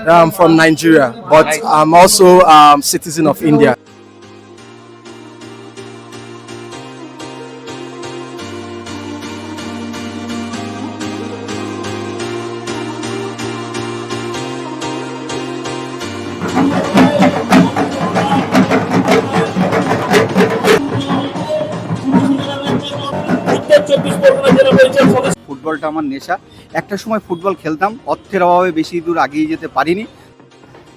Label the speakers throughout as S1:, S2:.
S1: I'm from Nigeria, but I'm also citizen of India.
S2: ফুটবলটা আমার নেশা। একটা সময় ফুটবল খেলতাম, অর্থের অভাবে বেশি দূর এগিয়ে যেতে পারিনি।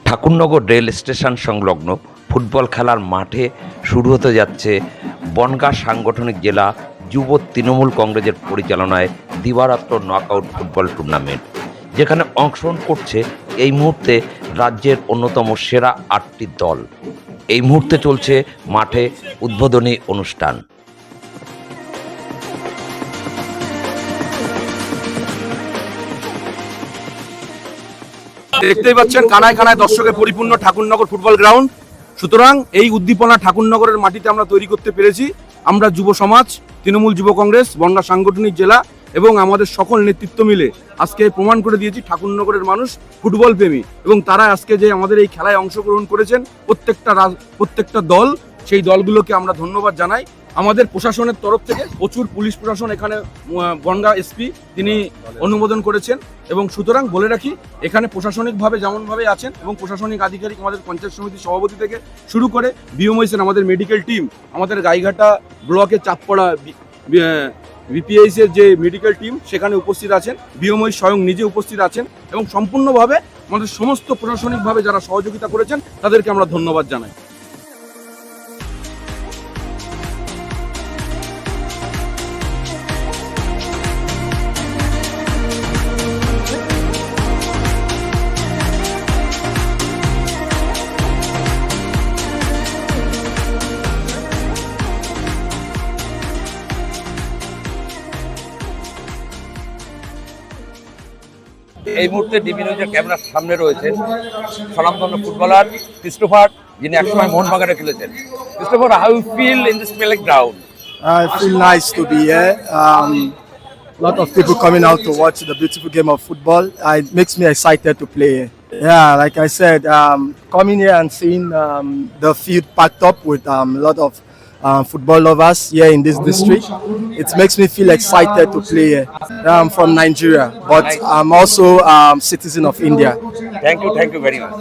S3: ঠাকুরনগর রেল স্টেশন সংলগ্ন ফুটবল খেলার মাঠে শুরু হতে যাচ্ছে বনগাঁ সাংগঠনিক জেলা যুব তৃণমূল কংগ্রেসের পরিচালনায় দিবারাত্র নকআউট ফুটবল টুর্নামেন্ট, যেখানে অংশগ্রহণ করছে এই মুহূর্তে রাজ্যের অন্যতম সেরা ৮টি দল। এই মুহূর্তে চলছে মাঠে উদ্বোধনী অনুষ্ঠান।
S4: দেখতেই পাচ্ছেন কানায় কানায় দর্শকে পরিপূর্ণ ঠাকুরনগর ফুটবল গ্রাউন্ড। সুতরাং এই উদ্দীপনা ঠাকুরনগরের মাটিতে আমরা তৈরি করতে পেরেছি। আমরা যুব সমাজ, তৃণমূল যুব কংগ্রেস, বনগাঁ সাংগঠনিক জেলা এবং আমাদের সকল নেতৃত্ব মিলে আজকে প্রমাণ করে দিয়েছি ঠাকুরনগরের মানুষ ফুটবল প্রেমী, এবং তারা আজকে যে আমাদের এই খেলায় অংশগ্রহণ করেছেন প্রত্যেকটা দল, সেই দলগুলোকে আমরা ধন্যবাদ জানাই। আমাদের প্রশাসনের তরফ থেকে প্রচুর পুলিশ প্রশাসন এখানে, বনগাঁ এসপি তিনি অনুমোদন করেছেন, এবং সুতরাং বলে রাখি এখানে প্রশাসনিকভাবে যেমনভাবে আছেন এবং প্রশাসনিক আধিকারিক আমাদের পঞ্চায়েত সমিতির সভাপতি থেকে শুরু করে বিএমওইসেন, আমাদের মেডিকেল টিম, আমাদের গাইঘাটা ব্লকে চাপড়া বিপিএইচের যে মেডিকেল টিম সেখানে উপস্থিত আছেন, বিএমওই স্বয়ং নিজে উপস্থিত আছেন, এবং সম্পূর্ণভাবে আমাদের সমস্ত প্রশাসনিকভাবে যারা সহযোগিতা করেছেন তাদেরকে আমরা ধন্যবাদ জানাই।
S3: এই মুহূর্তে ডিবি নিউজের ক্যামেরার সামনে রয়েছেন স্বনামধন্য ফুটবলার ক্রিস্টোফার, যিনি একসময় মোহনবাগানে খেলেছেন। Christopher, how you feel in this playground?
S1: I feel nice to be here. Lot of people coming out to watch the beautiful game of football. It makes me excited to play. Yeah, like I said, coming here and seeing the field packed up with a lot of football lovers here in this district, it makes me feel excited to play here. I'm from Nigeria, but I'm also citizen of India.
S3: Thank you very much.